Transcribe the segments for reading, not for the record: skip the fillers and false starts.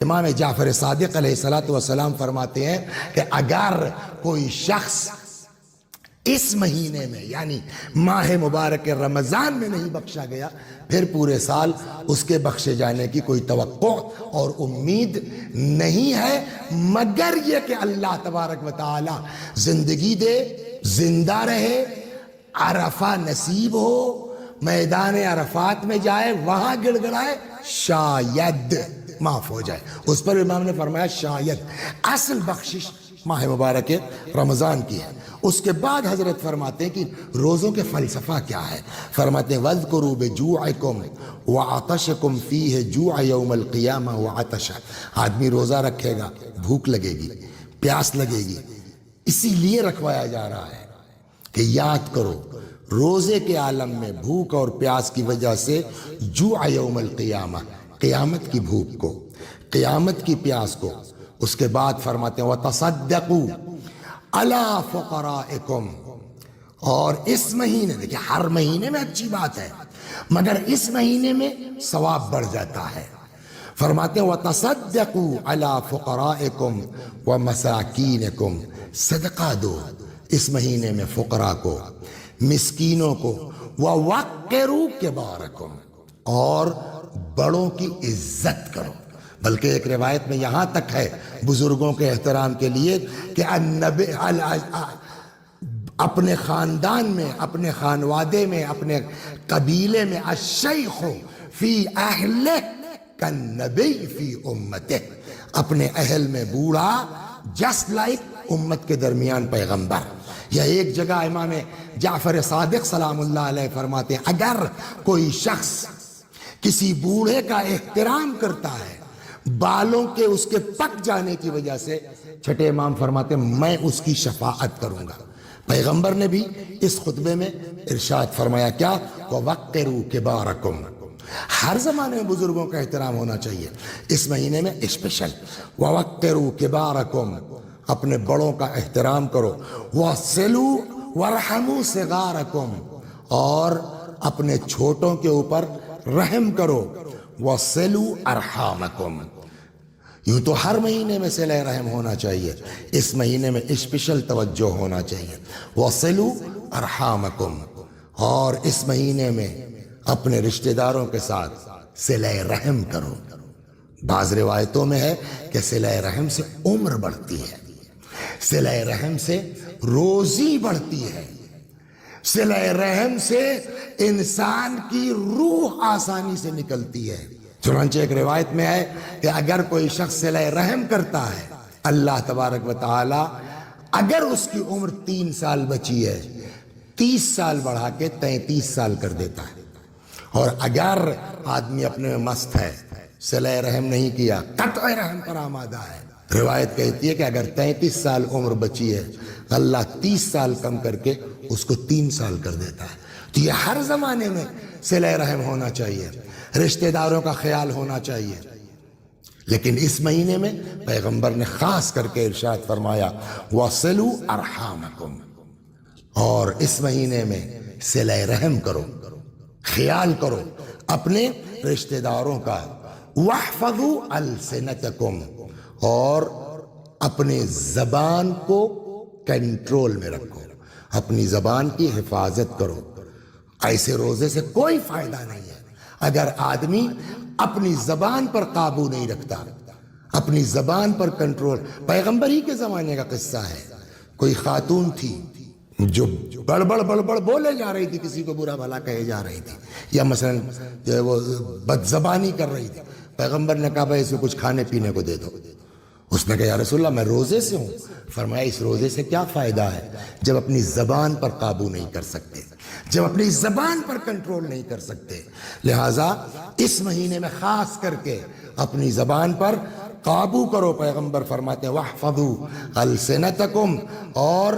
امام جعفر صادق علیہ الصلوۃ والسلام فرماتے ہیں کہ اگر کوئی شخص اس مہینے میں یعنی ماہ مبارک رمضان میں نہیں بخشا گیا پھر پورے سال اس کے بخشے جانے کی کوئی توقع اور امید نہیں ہے، مگر یہ کہ اللہ تبارک و تعالی زندگی دے، زندہ رہے، عرفہ نصیب ہو، میدان عرفات میں جائے، وہاں گڑ گڑائے، شاید معاف ہو جائے۔ اس پر امام نے فرمایا شاید، اصل بخشش ماہ مبارک رمضان کی ہے۔ اس کے بعد حضرت فرماتے ہیں کہ روزوں کے فلسفہ کیا ہے؟ فرماتے ہیں وَاذْكُرُوا بِجُوعِكُمْ وَعَطَشِكُمْ فِيهِ جُوعَ يَوْمَ الْقِيَامَةِ وَعَطَشَ۔ آدمی روزہ رکھے گا، بھوک لگے گی، پیاس لگے گی، اسی لیے رکھوایا جا رہا ہے کہ یاد کرو روزے کے عالم میں بھوک اور پیاس کی وجہ سے جوع یوم القیامہ، قیامت کی بھوک کو، قیامت کی پیاس کو۔ اس کے بعد فرماتے ہیں وَتَصَدَّقُوا عَلَىٰ فُقَرَائِكُمْ، اور اس مہینے، دیکھیں ہر مہینے میں اچھی بات ہے مگر اس مہینے میں ثواب بڑھ جاتا ہے۔ فرماتے ہیں وَتَصَدَّقُوا عَلَىٰ فُقَرَائِكُمْ وَمَسَاكِينِكُمْ، صدقہ دو اس مہینے میں فقراء کو، مسکینوں کو، وَوَقِّرُوا كِبَارَكُمْ، اور بڑوں کی عزت کرو۔ بلکہ ایک روایت میں یہاں تک ہے بزرگوں کے احترام کے لیے کہ اپنے خاندان میں، اپنے خانوادے میں، اپنے قبیلے میں الشیخ فی اہلہ کالنبی فی امتہ، اپنے اہل میں بوڑھا جسٹ لائک امت کے درمیان پیغمبر۔ یا ایک جگہ امام جعفر صادق سلام اللہ علیہ فرماتے ہیں اگر کوئی شخص کسی بوڑھے کا احترام کرتا ہے بالوں کے اس کے پک جانے کی وجہ سے، چھٹے امام فرماتے ہیں میں اس کی شفاعت کروں گا۔ پیغمبر نے بھی اس خطبے میں ارشاد فرمایا کیا؟ وَوَقِّرُوا كِبَارَكُمْ، ہر زمانے میں بزرگوں کا احترام ہونا چاہیے، اس مہینے میں اسپیشل۔ وَوَقِّرُوا كِبَارَكُمْ، اپنے بڑوں کا احترام کرو۔ وَصِلُوا وَارْحَمُوا صِغَارَكُمْ، اور اپنے چھوٹوں کے اوپر رحم کرو۔ وَصِلُوا أَرْحَامَكُمْ، یوں تو ہر مہینے میں صلہ رحم ہونا چاہیے، اس مہینے میں اسپیشل توجہ ہونا چاہیے۔ وَصِلُوا أَرْحَامَكُمْ، اور اس مہینے میں اپنے رشتہ داروں کے ساتھ صلہ رحم کرو۔ بعض روایتوں میں ہے کہ صلہ رحم سے عمر بڑھتی ہے، صلہ رحم سے روزی بڑھتی ہے، صلہ رحم سے انسان کی روح آسانی سے نکلتی ہے۔ چنانچہ ایک روایت میں ہے کہ اگر کوئی شخص صلہ رحم کرتا ہے اللہ تبارک و تعالی اگر اس کی عمر 3 سال بچی ہے 30 سال بڑھا کے 33 سال کر دیتا ہے۔ اور اگر آدمی اپنے میں مست ہے، صلہ رحم نہیں کیا، قطع رحم پر آمادہ ہے، روایت کہتی ہے کہ اگر 33 سال عمر بچی ہے اللہ 30 سال کم کر کے اس کو 3 سال کر دیتا ہے۔ تو یہ ہر زمانے میں صلہ رحم ہونا چاہیے، رشتہ داروں کا خیال ہونا چاہیے، لیکن اس مہینے میں پیغمبر نے خاص کر کے ارشاد فرمایا وَصِلُوا أَرْحَامَكُمْ، اور اس مہینے میں صلہ رحم کرو، خیال کرو اپنے رشتہ داروں کا۔ وَاحْفَظُوا أَلْسِنَتَكُمْ، اور اپنے زبان کو کنٹرول میں رکھو، اپنی زبان کی حفاظت کرو۔ ایسے روزے سے کوئی فائدہ نہیں ہے اگر آدمی اپنی زبان پر قابو نہیں رکھتا، اپنی زبان پر کنٹرول۔ پیغمبر ہی کے زمانے کا قصہ ہے، کوئی خاتون تھی جو بڑبڑ بولے جا رہی تھی، کسی کو برا بھلا کہے جا رہی تھی، یا مثلا وہ بد زبانی کر رہی تھی۔ پیغمبر نے کہا بھائی اسے کچھ کھانے پینے کو دے دو۔ اس نے کہا یا رسول اللہ میں روزے سے ہوں۔ فرمایا اس روزے سے کیا فائدہ ہے جب اپنی زبان پر قابو نہیں کر سکتے، جب اپنی زبان پر کنٹرول نہیں کر سکتے۔ لہٰذا اس مہینے میں خاص کر کے اپنی زبان پر قابو کرو۔ پیغمبر فرماتے ہیں وَاحْفَظُوا أَلْسِنَتَكُمْ، اور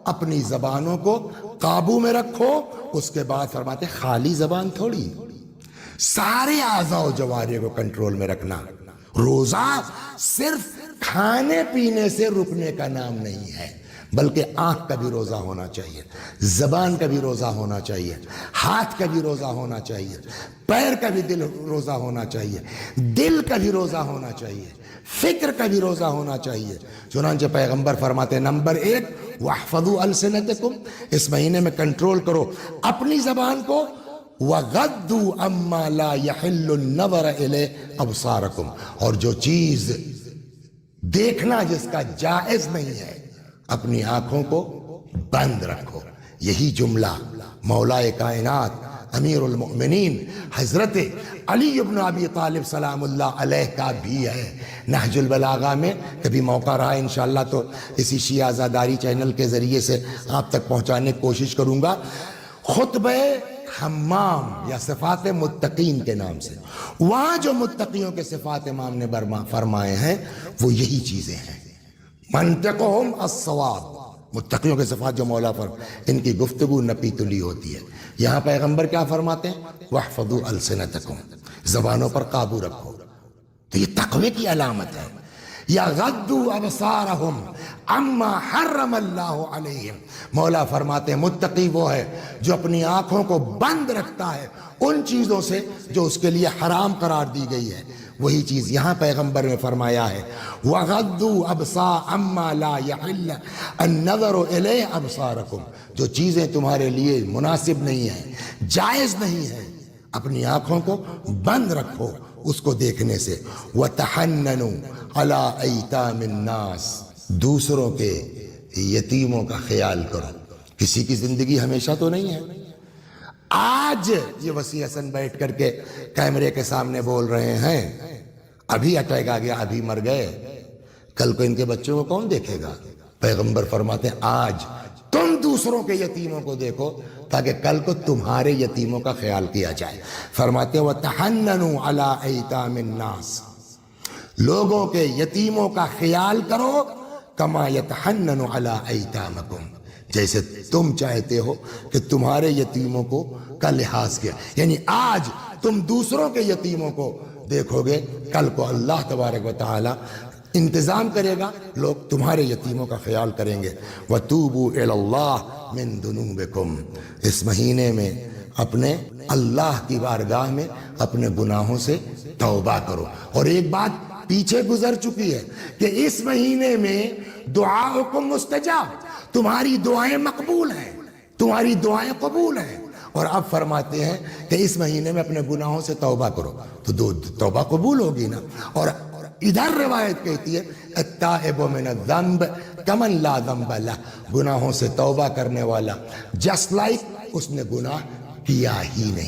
اپنی زبانوں کو قابو میں رکھو۔ اس کے بعد فرماتے ہیں خالی زبان تھوڑی، سارے اعضاء و جوارح کو کنٹرول میں رکھنا۔ روزہ صرف کھانے پینے سے رکنے کا نام نہیں ہے، بلکہ آنکھ کا بھی روزہ ہونا چاہیے، زبان کا بھی روزہ ہونا چاہیے، ہاتھ کا بھی روزہ ہونا چاہیے، پیر کا بھی روزہ ہونا چاہیے، دل کا بھی روزہ ہونا چاہیے، فکر کا بھی روزہ ہونا چاہیے۔ چنانچہ پیغمبر فرماتے ہیں نمبر 1 وَاحْفَظُوا أَلْسِنَتَكُمْ، اس مہینے میں کنٹرول کرو اپنی زبان کو، وَغَضُّوا عَمَّا لَا يَحِلُّ النَّظَرَ إِلَيْهِ أَبْصَارَكُمْ، اور جو چیز دیکھنا جس کا جائز نہیں ہے اپنی آنکھوں کو بند رکھو۔ یہی جملہ مولا کائنات امیر المؤمنین حضرت علی بن ابی طالب سلام اللہ علیہ کا بھی ہے۔ نہج البلاغہ میں کبھی موقع رہا انشاءاللہ تو اسی شیعہ زاداری چینل کے ذریعے سے آپ تک پہنچانے کی کوشش کروں گا۔ خطبہ حمام یا صفات متقین کے نام سے، وہاں جو متقیوں کے صفات امام نے فرمائے ہیں وہ یہی چیزیں ہیں۔ منطقہم الصواب، متقیوں کے صفات جو مولا ان کی گفتگو نپی تلی ہوتی ہے۔ یہاں پیغمبر کیا فرماتے ہیں؟ وَاحْفَظُوا أَلْسِنَتَكُمْ، زبانوں پر قابو رکھو، تو یہ تقوی کی علامت ہے۔ یا غضوا ابصارہم عما حرم اللہ علیہم، مولا فرماتے ہیں متقی وہ ہے جو اپنی آنکھوں کو بند رکھتا ہے ان چیزوں سے جو اس کے لیے حرام قرار دی گئی ہے۔ وہی چیز یہاں پیغمبر نے فرمایا ہے وَغَضُّوا أَبْصَارَ عَمَّا لَا يَحِلُّ النَّظَرُ إِلَيْهِ أَبْصَارَكُمْ، جو چیزیں تمہارے لیے مناسب نہیں ہیں، جائز نہیں ہیں، اپنی آنکھوں کو بند رکھو اس کو دیکھنے سے۔ وَتَحَنَّنُوا عَلَىٰ أَيْتَامِ النَّاسِ، دوسروں کے یتیموں کا خیال کرو۔ کسی کی زندگی ہمیشہ تو نہیں ہے۔ آج یہ وسیع حسن بیٹھ کر کے کیمرے کے سامنے بول رہے ہیں، ابھی اٹیک آ گیا، ابھی مر گئے، کل کو ان کے بچوں کو کون دیکھے گا؟ پیغمبر فرماتے ہیں آج تم دوسروں کے یتیموں کو دیکھو تاکہ کل کو تمہارے یتیموں کا خیال کیا جائے۔ فرماتے ہیں وَتَحَنَّنُوا عَلَىٰ أَيْتَامِ النَّاسِ، لوگوں کے یتیموں کا خیال کرو کما یتحنن علی ایتامکم، جیسے تم چاہتے ہو کہ تمہارے یتیموں کو کا لحاظ کیا۔ یعنی آج تم دوسروں کے یتیموں کو دیکھو گے، کل کو اللہ تبارک و تعالی انتظام کرے گا، لوگ تمہارے یتیموں کا خیال کریں گے۔ وَتُوبُوا إِلَى اللَّهِ مِن ذُنُوبِكُمْ، اس مہینے میں اپنے اللہ کی بارگاہ میں اپنے گناہوں سے توبہ کرو۔ اور ایک بات پیچھے گزر چکی ہے کہ اس مہینے میں دعاؤکم مستجاب، تمہاری دعائیں مقبول ہیں، تمہاری دعائیں قبول ہیں۔ اور اب فرماتے ہیں کہ اس مہینے میں اپنے گناہوں سے توبہ کرو، تو توبہ قبول ہوگی نا۔ اور ادھر روایت کہتی ہے التائب من الذنب کمن لا ذنب لہ، گناہوں سے توبہ کرنے والا جسٹ لائک اس نے گناہ کیا ہی نہیں۔